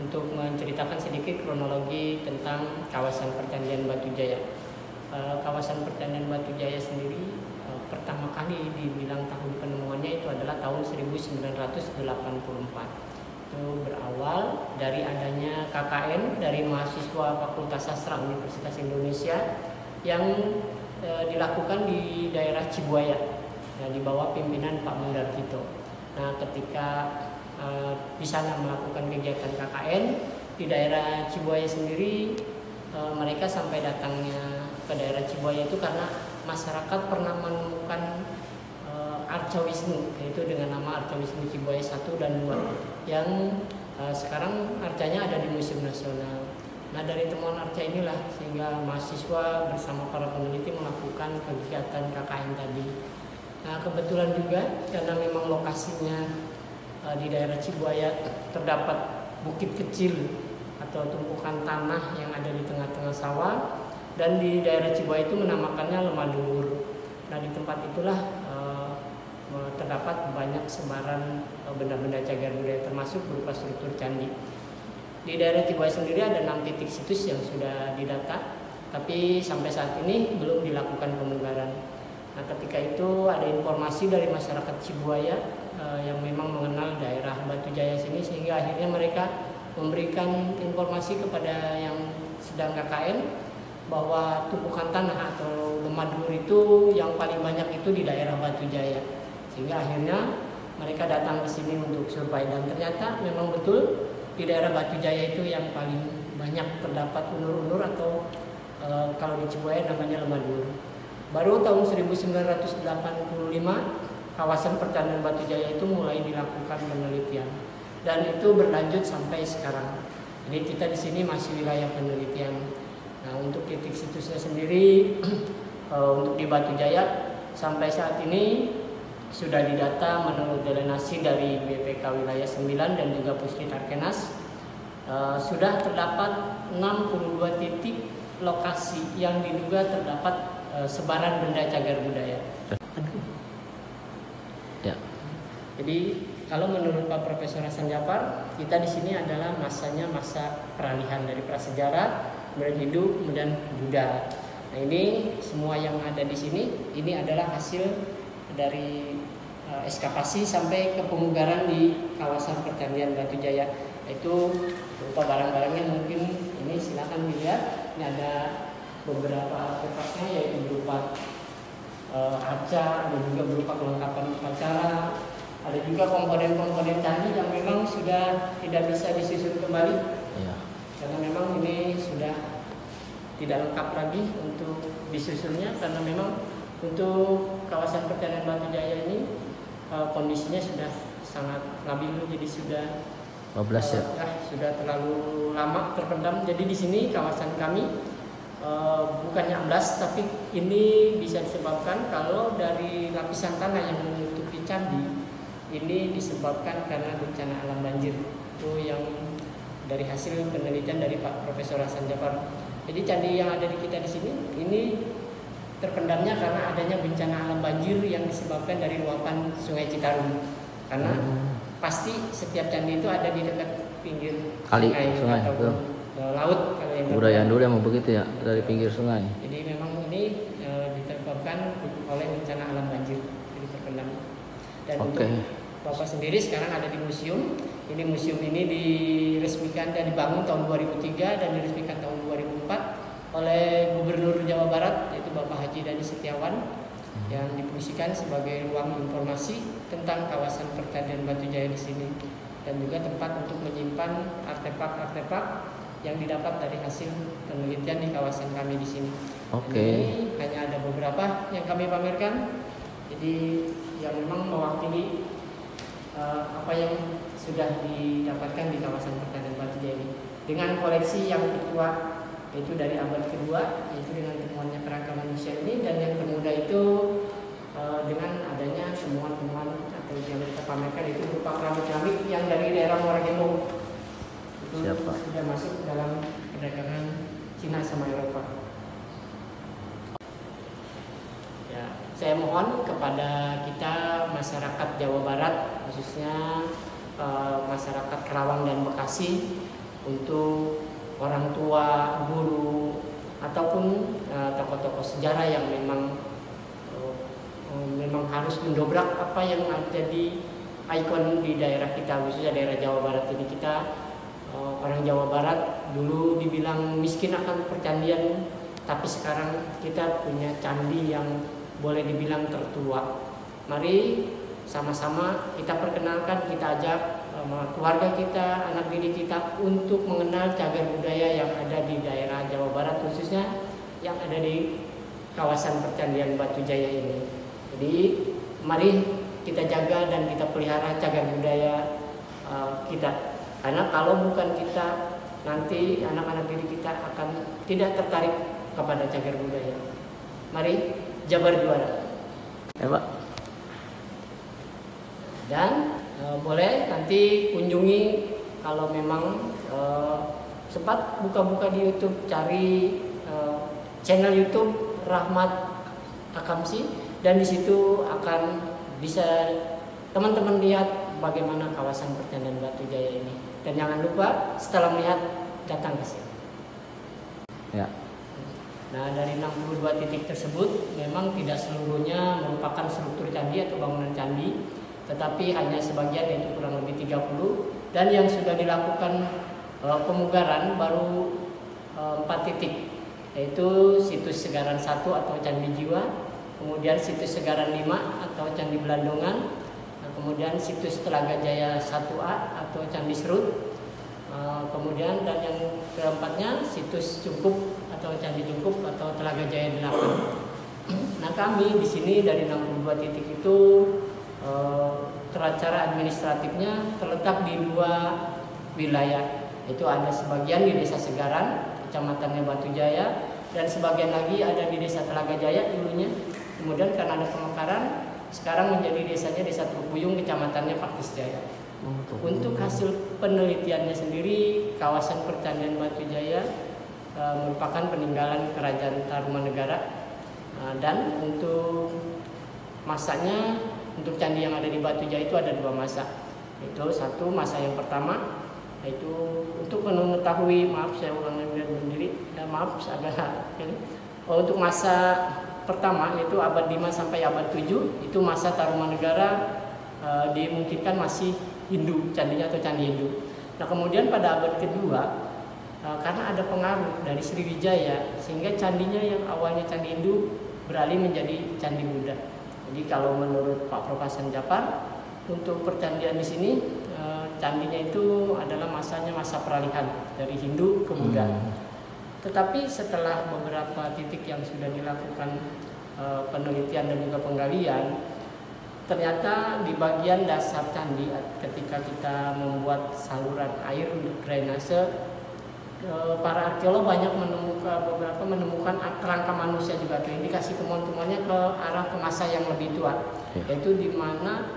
untuk menceritakan sedikit kronologi tentang kawasan Percandaian Batu Jaya. Kawasan Percandaian Batu Jaya sendiri pertama kali dibilang tahun penemuannya itu adalah tahun 1984. Itu berawal dari adanya KKN dari mahasiswa Fakultas Sastra Universitas Indonesia yang dilakukan di daerah Cibuaya, di bawah pimpinan Pak Mundartito. Nah, ketika di sana melakukan kegiatan KKN di daerah Cibuaya sendiri, mereka sampai datangnya ke daerah Cibuaya itu karena masyarakat pernah menemukan Arca Wisnu, yaitu dengan nama Arca Wisnu Cibuaya 1 dan 2 yang sekarang arcanya ada di Museum Nasional. Nah, dari temuan arca inilah sehingga mahasiswa bersama para peneliti melakukan kegiatan KKN tadi. Nah, kebetulan juga karena memang lokasinya di daerah Cibuaya terdapat bukit kecil atau tumpukan tanah yang ada di tengah-tengah sawah, dan di daerah Cibuaya itu menamakannya Lemadulur. Nah, di tempat itulah terdapat banyak sebaran benda-benda cagar budaya termasuk berupa struktur candi. Di daerah Cibuaya sendiri ada 6 titik situs yang sudah didata, tapi sampai saat ini belum dilakukan pemugaran. Nah, ketika itu ada informasi dari masyarakat Cibuaya yang memang mengenal daerah Batu Jaya sini, sehingga akhirnya mereka memberikan informasi kepada yang sedang KKN bahwa tumpukan tanah atau lemadulur itu yang paling banyak itu di daerah Batu Jaya. Sehingga akhirnya mereka datang ke sini untuk survei, dan ternyata memang betul di daerah Batu Jaya itu yang paling banyak terdapat unur-unur atau kalau di Cibuaya namanya lemadulur. Baru tahun 1985 kawasan Percandaian Batu Jaya itu mulai dilakukan penelitian, dan itu berlanjut sampai sekarang. Jadi kita di sini masih wilayah penelitian. Nah, untuk titik situsnya sendiri untuk di Batu Jaya sampai saat ini sudah didata menurut delenasi dari BPK Wilayah 9 dan juga Pusditarkenas, sudah terdapat 62 titik lokasi yang diduga terdapat sebaran benda cagar budaya. Ya. Jadi kalau menurut Pak Profesor Hasan Djafar, kita di sini adalah masanya masa peralihan dari prasejarah, kemudian Hindu, kemudian Buddha. Nah, ini semua yang ada di sini ini adalah hasil dari eskavasi sampai ke pemugaran di kawasan Percandaian Batu Jaya. Itu berupa barang-barangnya, mungkin ini silakan dilihat. Ini ada beberapa artefaknya, yaitu berupa arca, ada juga berupa kelengkapan upacara, ada juga komponen-komponen candi yang memang sudah tidak bisa disusun kembali, Ya. karena memang ini sudah tidak lengkap lagi untuk disusunnya, karena memang untuk kawasan Percandaian Batu Jaya ini kondisinya sudah sangat labil, jadi sudah 15 ya. Sudah terlalu lama terpendam. Jadi di sini kawasan kami bukannya amblas, tapi ini bisa disebabkan kalau dari lapisan tanah yang menutupi candi ini disebabkan karena bencana alam banjir. Itu yang dari hasil penelitian dari Pak Profesor Hasan Djafar. Jadi candi yang ada di kita di sini ini terpendamnya karena adanya bencana alam banjir yang disebabkan dari luapan Sungai Citarum. Karena pasti setiap candi itu ada di dekat pinggir Kali, sungai, atau laut kalau yang Budaya dulu emang begitu ya, dari pinggir sungai. Jadi memang ini disebabkan oleh bencana alam banjir, jadi terpendam. Dan untuk Bapak sendiri sekarang ada di museum. Ini museum ini diresmikan dan dibangun tahun 2003 dan diresmikan tahun 2004 oleh Gubernur Jawa Barat, yaitu Bapak Haji Dani Setiawan, yang difungsikan sebagai ruang informasi tentang kawasan Percandaian Batu Jaya di sini, dan juga tempat untuk menyimpan artefak-artefak yang didapat dari hasil penelitian di kawasan kami di sini. Ini hanya ada beberapa yang kami pamerkan, jadi yang memang mewakili apa yang sudah didapatkan di kawasan Percandaian Batu Jaya ini, dengan koleksi yang tertua yaitu dari abad kedua, yaitu dengan temuannya kerangka manusia ini, dan yang termuda itu dengan adanya temuan-temuan atau yang kita pamerkan itu berupa keramik-keramik yang dari daerah Muara Gembong. Itu sudah masuk dalam perdagangan Cina sama Eropa. Ya, saya mohon kepada kita masyarakat Jawa Barat, khususnya masyarakat Kerawang dan Bekasi, untuk orang tua, guru, ataupun tokoh-tokoh sejarah yang memang harus mendobrak apa yang jadi ikon di daerah kita, khususnya daerah Jawa Barat ini. Kita orang Jawa Barat dulu dibilang miskin akan percandian, tapi sekarang kita punya candi yang boleh dibilang tertua. Mari sama-sama kita perkenalkan, kita ajak keluarga kita, anak didik kita untuk mengenal cagar budaya yang ada di daerah Jawa Barat, khususnya yang ada di kawasan percandian Batu Jaya ini. Jadi mari kita jaga dan kita pelihara cagar budaya kita. Karena kalau bukan kita, nanti anak-anak didik kita akan tidak tertarik kepada cagar budaya. Mari Jabar juara. Ya Pak. Dan boleh nanti kunjungi kalau memang sempat buka-buka di YouTube, cari channel YouTube Rahmat Akamsi, dan di situ akan bisa teman-teman lihat bagaimana kawasan percandian Batu Jaya ini. Dan jangan lupa setelah melihat datang ke sini. Ya. Nah, dari 62 titik tersebut memang tidak seluruhnya merupakan struktur candi atau bangunan candi, tetapi hanya sebagian, yaitu kurang lebih 30, dan yang sudah dilakukan pemugaran baru 4 titik, yaitu situs Segaran 1 atau Candi Jiwa, kemudian situs Segaran 5 atau Candi Belandongan, kemudian situs Telaga Jaya 1A atau Candi Serut, kemudian dan yang keempatnya situs Cungkup atau Candi Cungkup atau Telaga Jaya 8. Nah, kami di sini dari 62 titik itu cara administratifnya terletak di 2 wilayah, yaitu ada sebagian di Desa Segaran, kecamatannya Batu Jaya, dan sebagian lagi ada di Desa Telaga Jaya dulunya. Kemudian karena ada pemekaran, sekarang menjadi desanya Desa Trukuyung, kecamatannya Pakis Jaya. Untuk hasil penelitiannya sendiri, kawasan percandian Batu Jaya merupakan peninggalan Kerajaan Tarumanegara, dan untuk masanya, untuk candi yang ada di Batu Jaya itu ada 2 masa. Itu satu masa yang pertama, yaitu untuk mengetahui, maaf saya ulang sendiri, maaf agak ini. Untuk masa pertama yaitu abad 5 sampai abad 7, itu masa Tarumanegara, dimungkinkan masih Hindu, candinya atau candi Hindu. Nah, kemudian pada abad kedua, karena ada pengaruh dari Sriwijaya, sehingga candinya yang awalnya candi Hindu beralih menjadi candi Buddha. Jadi kalau menurut Pak Prof. Hasan Djapar, untuk percandian di sini candinya itu adalah masanya masa peralihan dari Hindu ke Buddha. Tetapi setelah beberapa titik yang sudah dilakukan penelitian dan juga penggalian, ternyata di bagian dasar candi ketika kita membuat saluran air untuk drainase, para arkeolog banyak menemukan kerangka manusia juga, indikasi temuan-temuannya ke arah ke masa yang lebih tua, yaitu di mana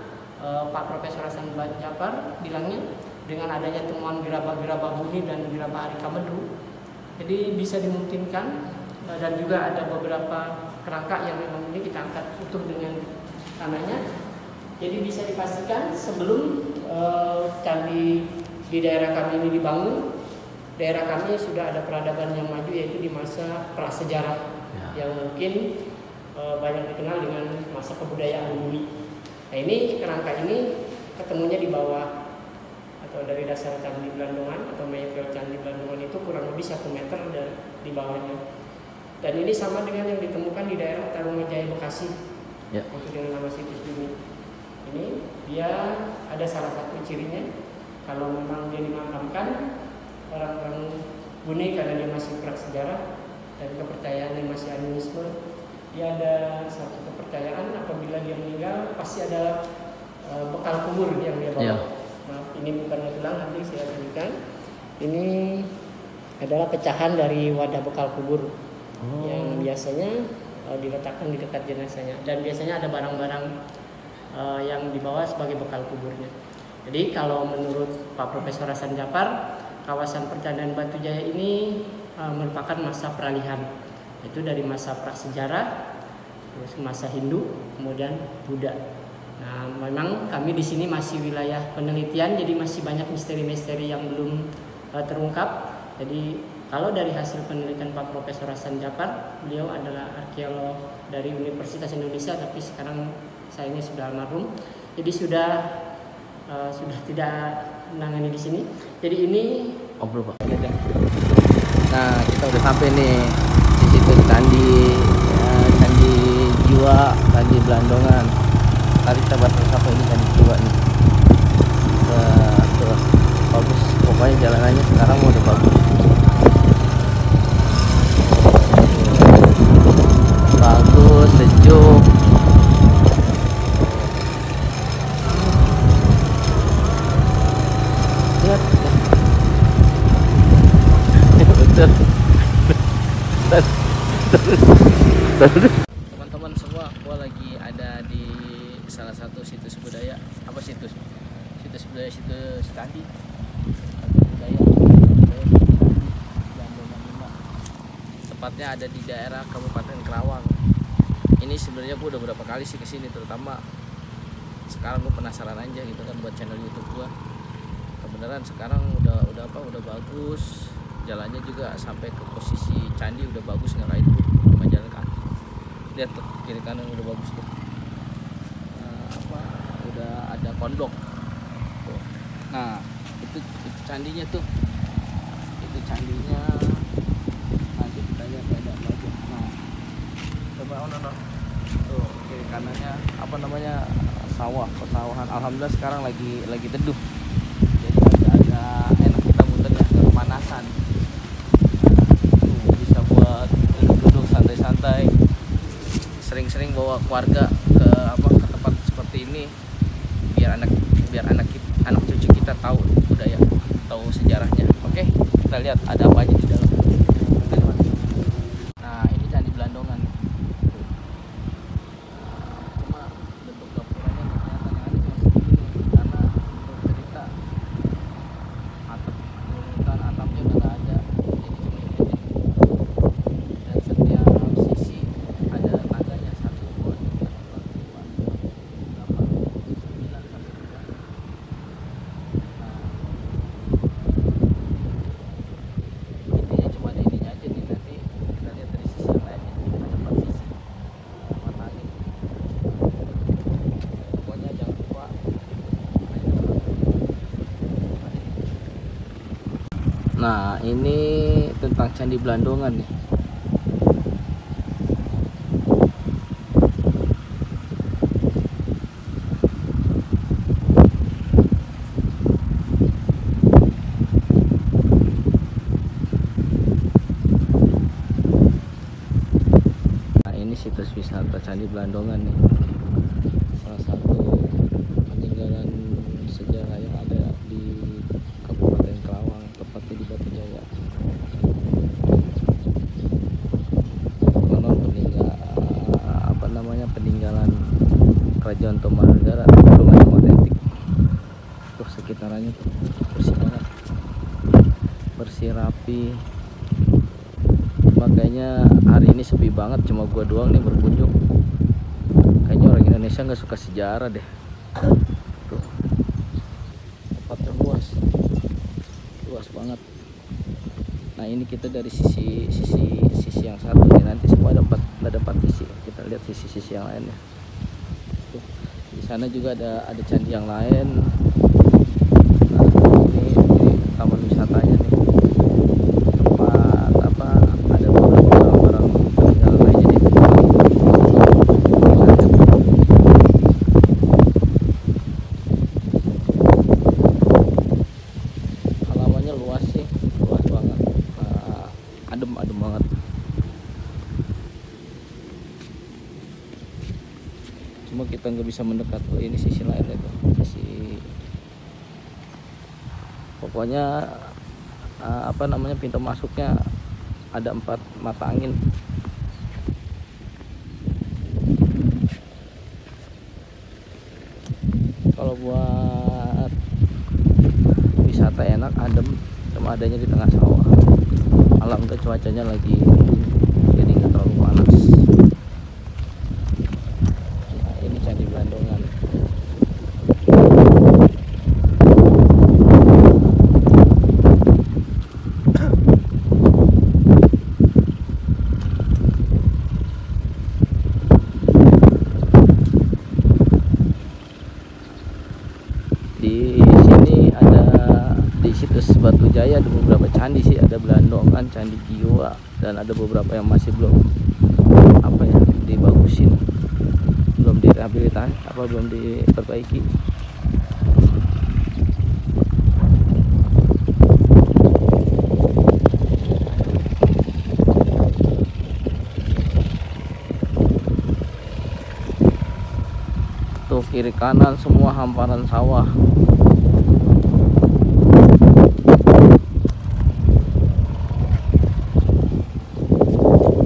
Pak Profesor Hasan Djapar bilangnya dengan adanya temuan gerabah-gerabah bumi dan gerabah Arika Medu, jadi bisa dimungkinkan, dan juga ada beberapa kerangka yang memang ini kita angkat utuh dengan tanahnya. Jadi bisa dipastikan sebelum candi di daerah kami ini dibangun, daerah kami sudah ada peradaban yang maju, yaitu di masa prasejarah yang mungkin banyak dikenal dengan masa kebudayaan bumi. Nah, ini kerangka ini ketemunya di bawah atau dari dasar Candi Belandongan atau Mayfrey Candi Belandongan itu kurang lebih 1 meter di bawahnya. Dan ini sama dengan yang ditemukan di daerah Tarumajaya Bekasi, yaitu dengan nama situs bumi. Ini dia ada salah satu cirinya, kalau memang dia dimakamkan, orang-orang Bune karena dia masih prasejarah dan kepercayaan yang masih animisme, dia ada satu kepercayaan apabila dia meninggal pasti ada bekal kubur yang dia bawa. Maaf, ini bukannya tulang, nanti saya tunjukkan. Ini adalah pecahan dari wadah bekal kubur yang biasanya diletakkan di dekat jenazahnya, dan biasanya ada barang-barang yang dibawa sebagai bekal kuburnya. Jadi kalau menurut Pak Profesor Hasan Djapar, kawasan percandian Batu Jaya ini merupakan masa peralihan, itu dari masa prasejarah, terus masa Hindu, kemudian Buddha. Nah, memang kami di sini masih wilayah penelitian, jadi masih banyak misteri-misteri yang belum terungkap. Jadi kalau dari hasil penelitian Pak Profesor Hasan Japar, beliau adalah arkeolog dari Universitas Indonesia, tapi sekarang sayangnya sudah almarhum. Jadi sudah tidak menangani di sini. Jadi ini Pak. Nah, kita udah sampai nih di situ candi jiwa, candi Belandongan. Tadi kita baru sampai ini candi jiwa nih. Tuh, bagus. Pokoknya jalanannya sekarang udah bagus. Bagus, sejuk. Lihat. Teman-teman semua, gua lagi ada di salah satu situs budaya. Apa situs budaya, situs candi budaya Belandongan 5. Tepatnya ada di daerah Kabupaten Kerawang. Ini sebenarnya gua udah berapa kali sih kesini, terutama sekarang gua penasaran aja gitu kan buat channel YouTube gua. Kebenaran sekarang udah bagus. Jalannya juga sampai ke posisi candi udah bagus, ngarahin tuh sama jalan kaki. Lihat tuh kiri kanan udah bagus tuh. Udah ada kondok tuh. Nah itu candinya tuh, itu candinya. Nanti kita lihat ada lagi. Nah coba tuh kiri kanannya sawah, pesawahan. Alhamdulillah sekarang lagi teduh, jadi agak enak kita muternya, kepanasan. Bisa buat duduk santai-santai. Sering-sering bawa keluarga ke tempat seperti ini biar anak cucu kita tahu budaya, tahu sejarahnya. Oke, kita lihat ada apa aja di dalam. Nah, ini candi Belandongan. Cuma bentuk gapuranya nggak kelihatan, yang ada cuma segini karena untuk cerita atapnya udah nggak ada. Dan setiap sisi ada tangganya, 1, 2, 3, 4, 5, 6, 7, 8, 9 sampai 10. Nah, intinya cuma ada ininya aja nih. Nanti kita lihat dari sisi yang lainnya, ada 4 sisi matangin. Pokoknya jangan lupa. Nah, ini tentang candi Belandongan nih. Nah, ini situs wisata Candi Belandongan nih. Salah satu peninggalan sejarah yang ada di Kabupaten Kerawang, tepatnya di Batu Jaya. Konon peninggalan Kerajaan Tarumanagara, lumayan otentik. Tuh sekitarannya tuh bersih banget, bersih rapi. Makanya hari ini sepi banget, cuma gua doang nih berkunjung. Kayaknya orang Indonesia nggak suka sejarah deh. Tuh, tempatnya luas banget. Nah, ini kita dari sisi yang satu nih, nanti semua ada 4 sisi. Kita lihat sisi yang lainnya. Tuh, di sana juga ada candi yang lain. Nah, ini taman wisatanya nih. Tempat ada beberapa barang-barang peninggalan lainnya nih. Halamannya luas sih, luas banget. Adem banget. Cuma kita nggak bisa mendekat. Ini sisi lain itu, pokoknya pintu masuknya ada 4 mata angin. Kalau buat wisata enak, adem, cuma adanya di tengah sawah. Alhamdulillah cuacanya lagi mendung, jadi nggak terlalu panas. Nah, ini Candi Belandongan. ada beberapa candi sih, ada Belandongan, Candi Jiwa, dan ada beberapa yang masih belum apa ya dibagusin, belum direhabilitasi, belum diperbaiki. Tuh kiri kanan semua hamparan sawah.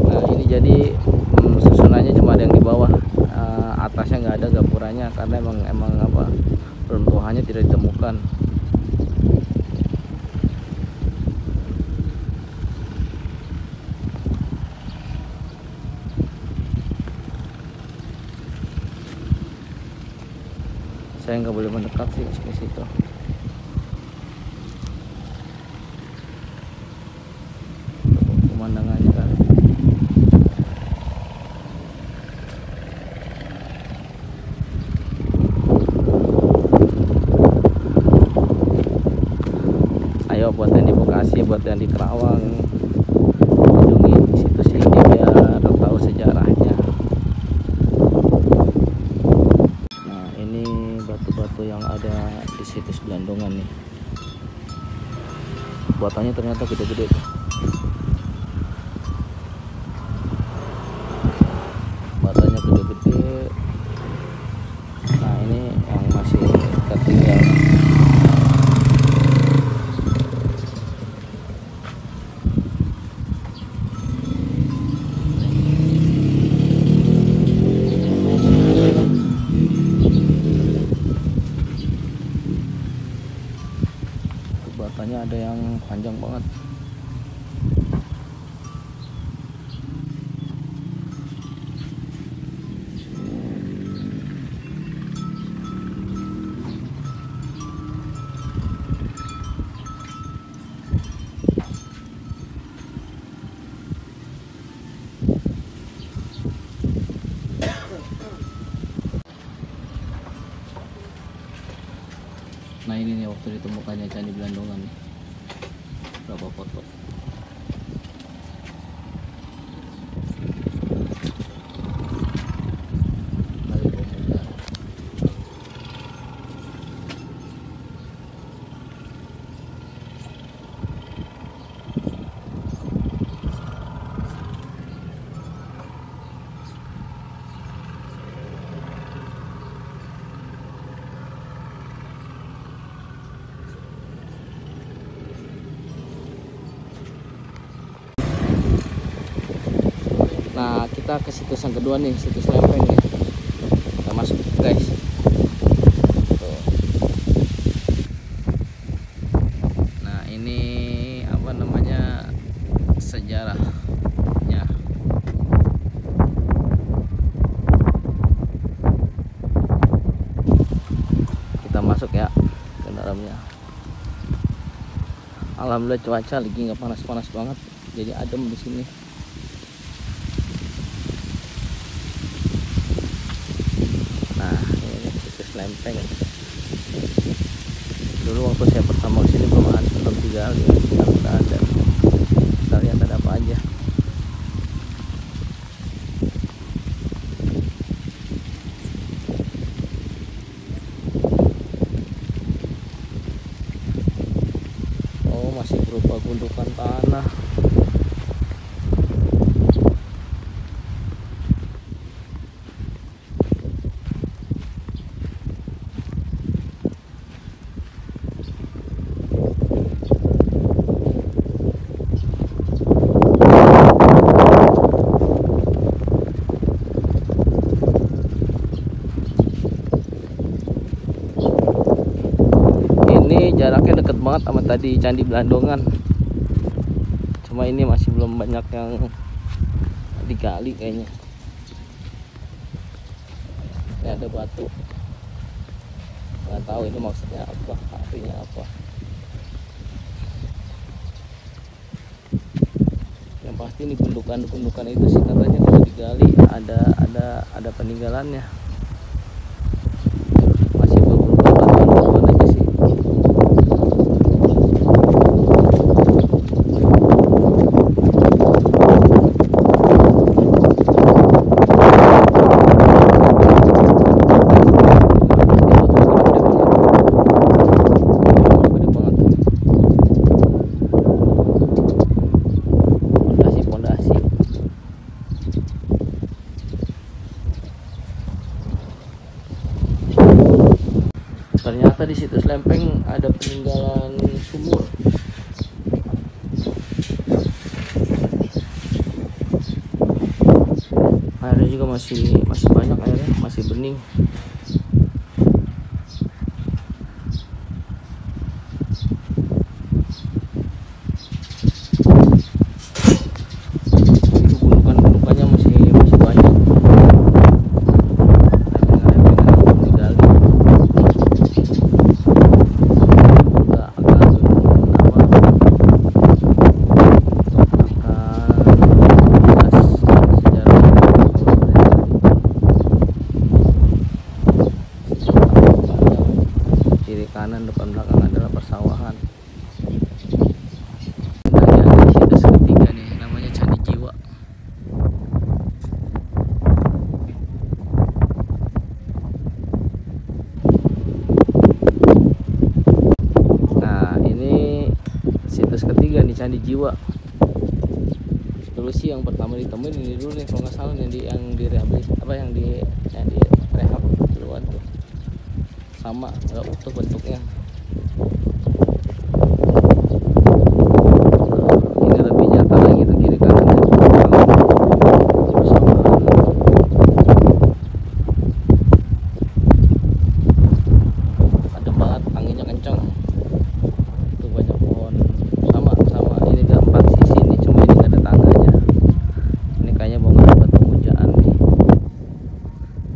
Nah ini jadi susunannya cuma ada yang di bawah, atasnya nggak ada gapurannya karena emang runtuhannya tidak ditemukan. Saya nggak boleh mendekat sih ke situ. Pemandangannya kan. Ayo buat yang di Bekasi, buat yang di Kerawang, kunjungi situs ini biar tahu sejarahnya. Nah ini batu-batu yang ada di situs Belandongan nih, buatannya ternyata gede-gede. Batanya gede-gede. Nah ini yang masih tertinggal. Batanya ada yang panjang banget. Nah ini nih waktu ditemukannya Candi Belandongan nih, berapa foto. Nah kita ke situs yang kedua nih, situs Lempeng nih. Kita masuk guys. Tuh. Nah ini sejarahnya. Kita masuk ya ke dalamnya. Alhamdulillah cuaca lagi nggak panas-panas banget, jadi adem di sini. Nah ini situs Lempeng. Dulu waktu saya pertama kesini belum digali, sekarang udah ada. Kita lihat ada apa aja. Oh masih berupa gundukan tanah. Jaraknya deket banget sama tadi Candi Belandongan, cuma ini masih belum banyak yang digali kayaknya. Ini ada batu, nggak tahu ini maksudnya apa, artinya apa. Yang pasti ini gundukan itu sih katanya kalau digali ada peninggalannya. Masih beberapa batuan aja sih. di situs Lempeng ada peninggalan sumur. Airnya juga masih banyak, airnya masih bening. Gundukan-gundukannya masih banyak. Kanan depan belakang adalah persawahan. Nah, yang di situs ketiga nih namanya Candi Jiwa. Nah, ini situs ketiga nih, Candi Jiwa. Dulu sih yang pertama ditemuin ini dulu nih, kalau nggak salah yang di rehab duluan tuh. Sama, nggak utuh bentuknya. Ini lebih nyata lagi tuh kiri kanan. Adem banget, anginnya kencang. Tuh banyak pohon. Sama. Ini ada 4 sisi nih, cuma ini nggak ada tangganya. Ini kayaknya bangunan batu pujaan nih.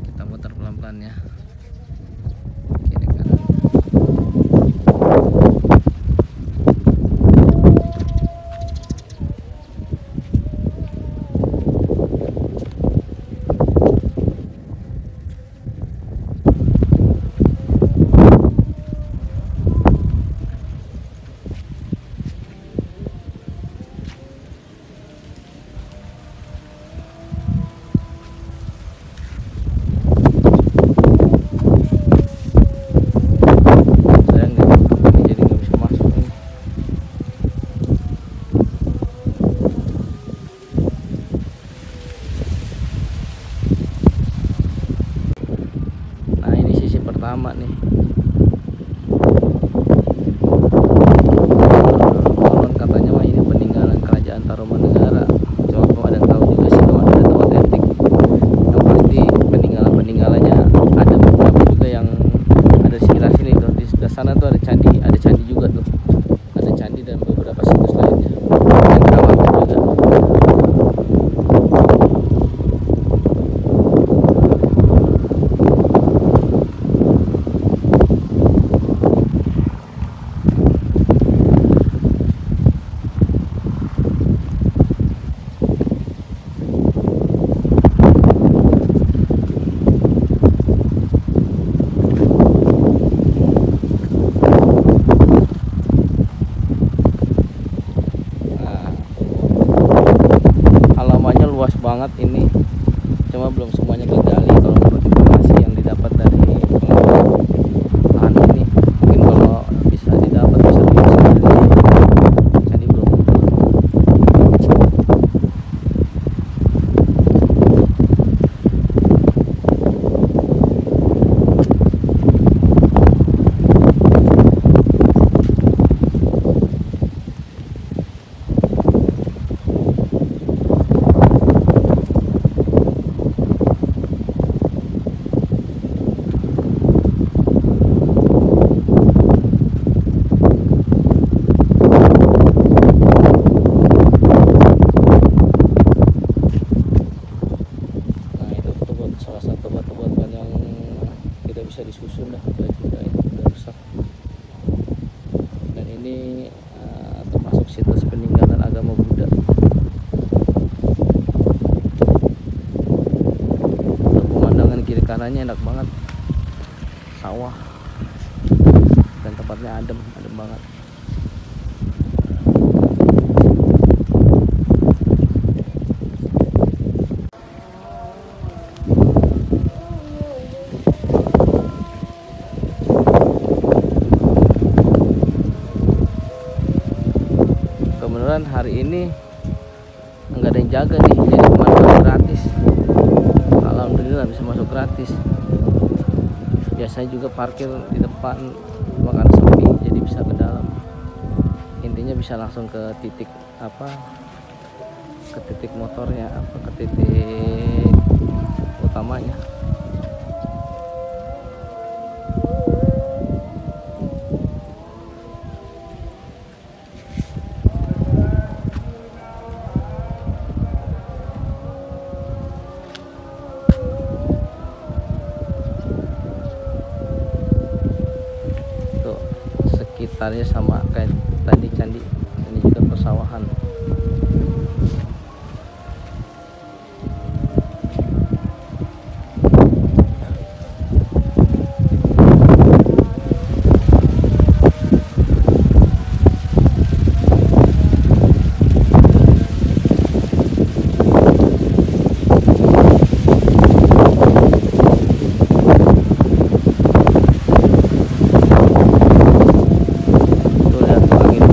Kita muter pelan-pelan ya. Pertama nih, konon katanya mah ini peninggalan kerajaan Tarumanegara. Cuma belum ada yang tahu juga sih, belum ada data otentik. Yang pasti peninggalannya ada beberapa juga yang ada sekitar sini tuh. Di sebelah sana tuh ada candi juga tuh. Ada candi dan beberapa situs lainnya yang terawat juga. Banget ini, cuma belum semuanya kegali. Kalau menurut informasi yang didapat dari pengelola lahan ini, mungkin kalau bisa didapat bisa dari candi belum. Bisa disusun dah, udah rusak. Dan ini termasuk situs peninggalan agama Buddha. Untuk pemandangan kiri kanannya enak banget, sawah dan tempatnya adem banget. Kebetulan hari ini nggak ada yang jaga nih, jadi pemantauan gratis. Alhamdulillah bisa masuk gratis. Biasanya juga parkir di depan makan sepi, jadi bisa ke dalam. Intinya bisa langsung ke titik apa? Ke titik motornya, apa ke titik utamanya. Tuh sekitarnya sama kayak tadi candi, ini juga persawahan. Tuh lihat tuh angin,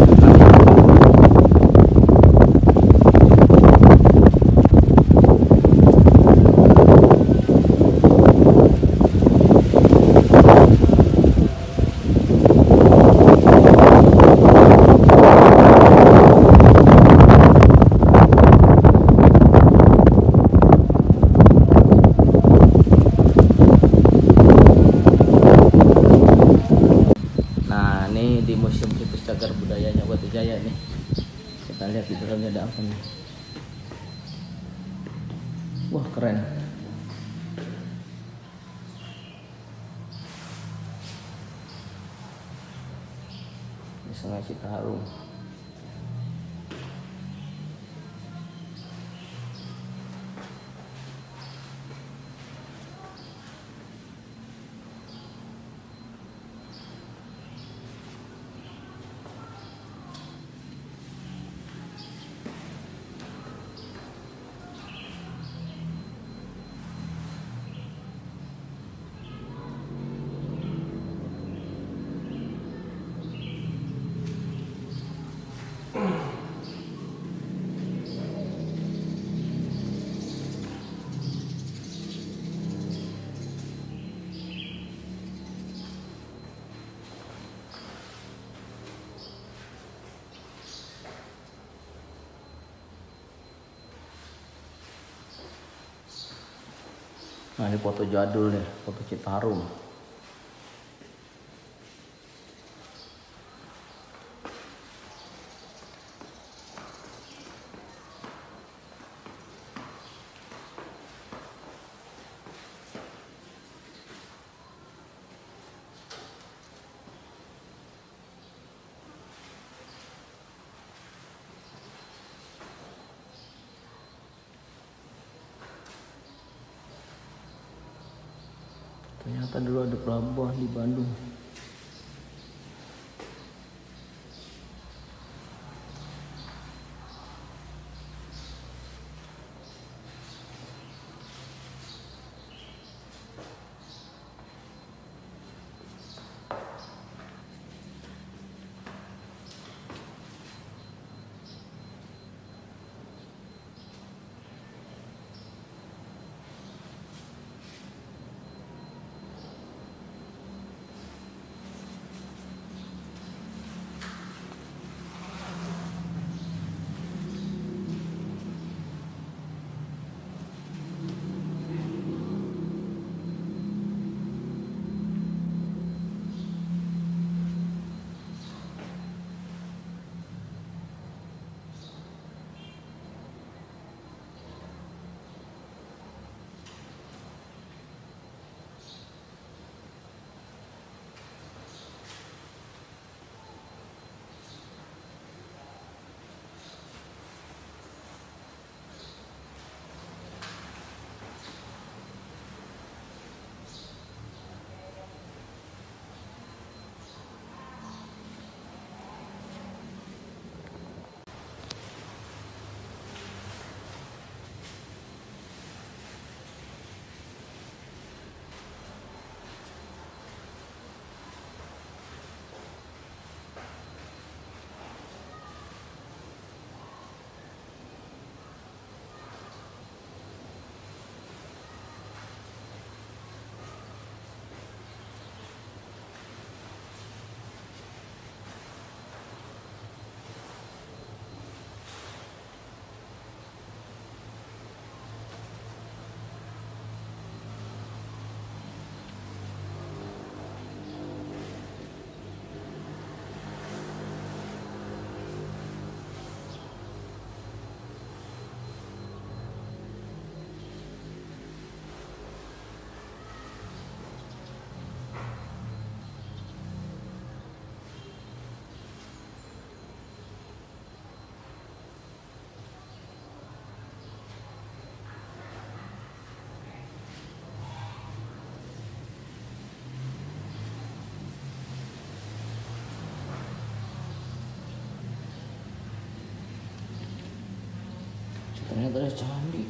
Nah, ini di Museum Situs Cagar Budayanya Batu Jaya nih. Kita lihat di dalamnya ada apa nih. Wah, keren. Di Sungai Citarum. Nah, ini foto jadul nih, foto Citarum. Ternyata dulu ada pelabuhan di Bandung. Ternyata ada candi.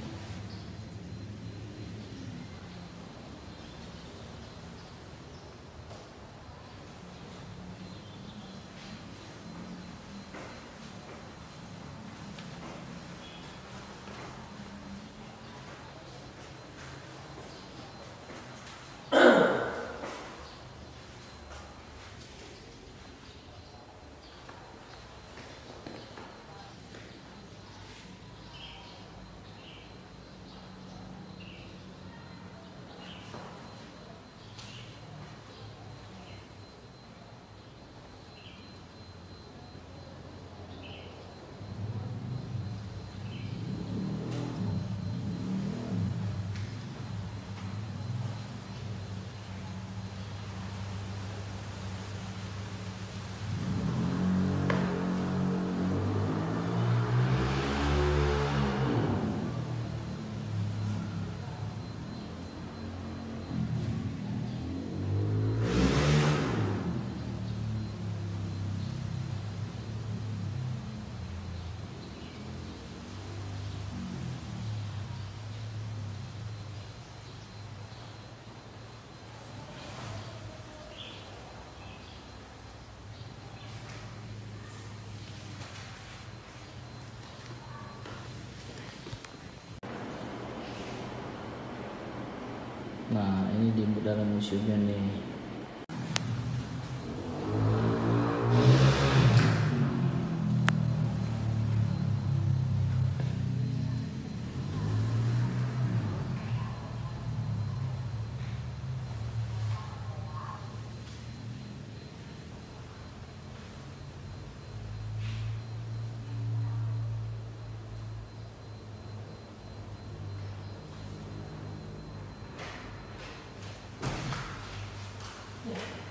Nah, ini di dalam museumnya nih.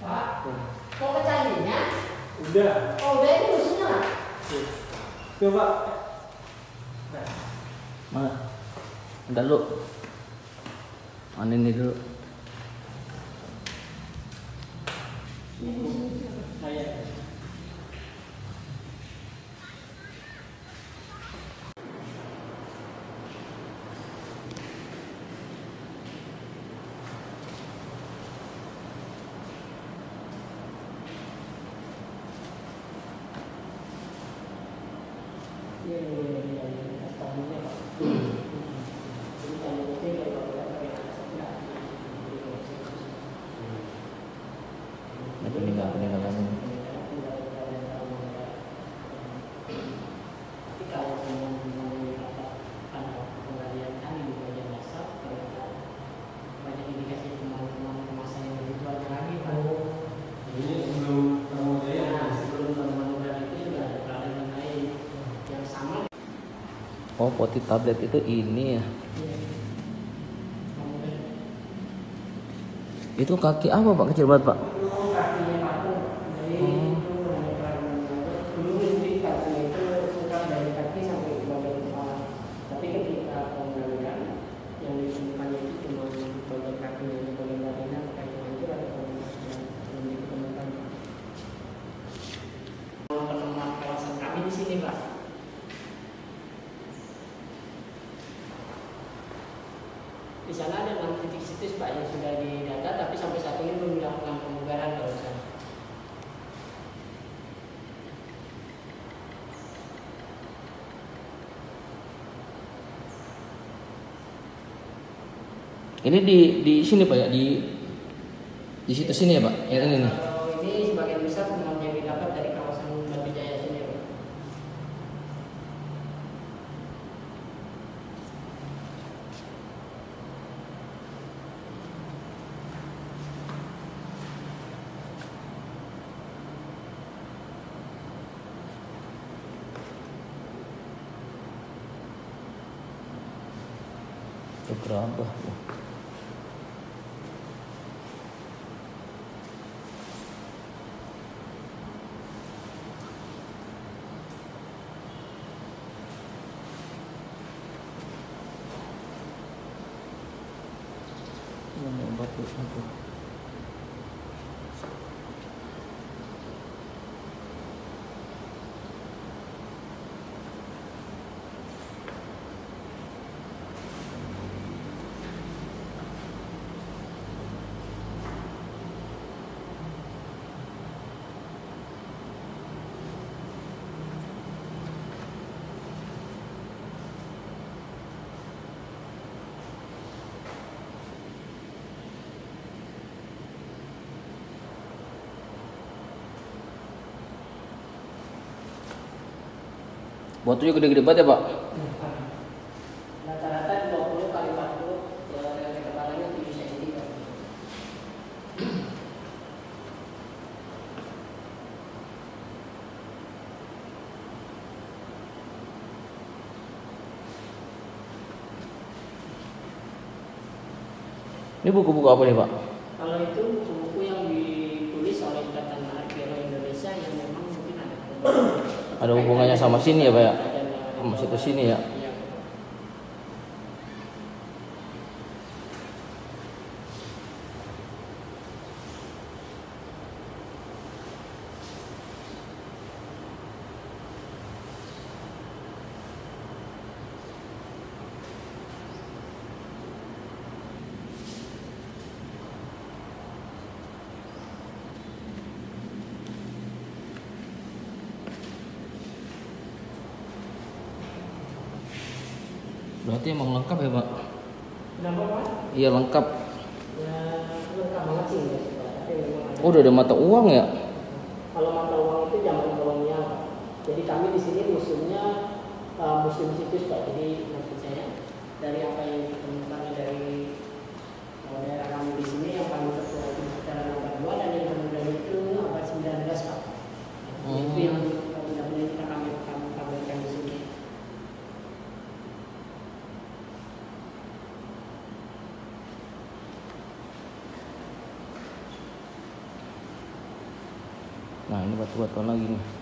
Pak, mau ke candinya? Udah. Oh, udah ini musuhnya lah. Coba. Mana? Entar lu. Mana ini dulu? Saya. Ini peninggalan ini. Tapi kalau penggalian candi di bagian dasar, banyak indikasi teman-teman masa yang lebih tua lagi, Pak. Ini sebelum kamu Nah, sebelum bangunan itu juga ada peralatan lain yang sama. Oh, poti tablet itu ini ya. Itu kaki apa Pak, kecil banget Pak? Kakinya patung, jadi itu hanya dulu ini kakinya itu suka dari kaki sampai ke bagian kepala. Tapi ketika penggalian yang ditemukannya itu cuma bagian kakinya, bagian badannya apakah itu hancur atau belum ditemukan. Penemuan kawasan kami di sini, Pak. Di sana ada 6 titik situs Pak yang sudah didata, tapi sampai saat ini belum dilakukan pemugaran kawasan. Ini di sini Pak ya, di situ sini ya Pak. Yang ini nih. Kalau ini sebagian besar temuan yang didapat dari kawasan Batu Jaya sini Pak. Itu berapa? Ini batu apa? Batunya gede-gede banget ya Pak? Rata-rata 20 kali 40 dengan ketebalannya 7 cm. Ini buku-buku apa nih Pak? Kalau itu buku-buku yang ditulis oleh Ikatan Arkeolog Indonesia yang memang mungkin Ada hubungannya sama sini ya Pak ya? Ada Sama situ sini ya? Iya. Berarti emang lengkap ya Pak? Kenapa Pak? Iya lengkap. Ya, lengkap banget sih guys, Pak. Tapi memang ada. Oh udah ada mata uang ya? Kalau mata uang itu zaman kolonial. Jadi kami di sini museumnya museum situs Pak. Jadi maksud saya dari apa yang ditemukan dari daerah kami di sini yang paling tertua itu sekitar abad 2 dan yang kemudian itu abad 19 Pak. Itu yang benar-benar kita kami tampilkan di sini. Nah ini batu-batuan lagi nih.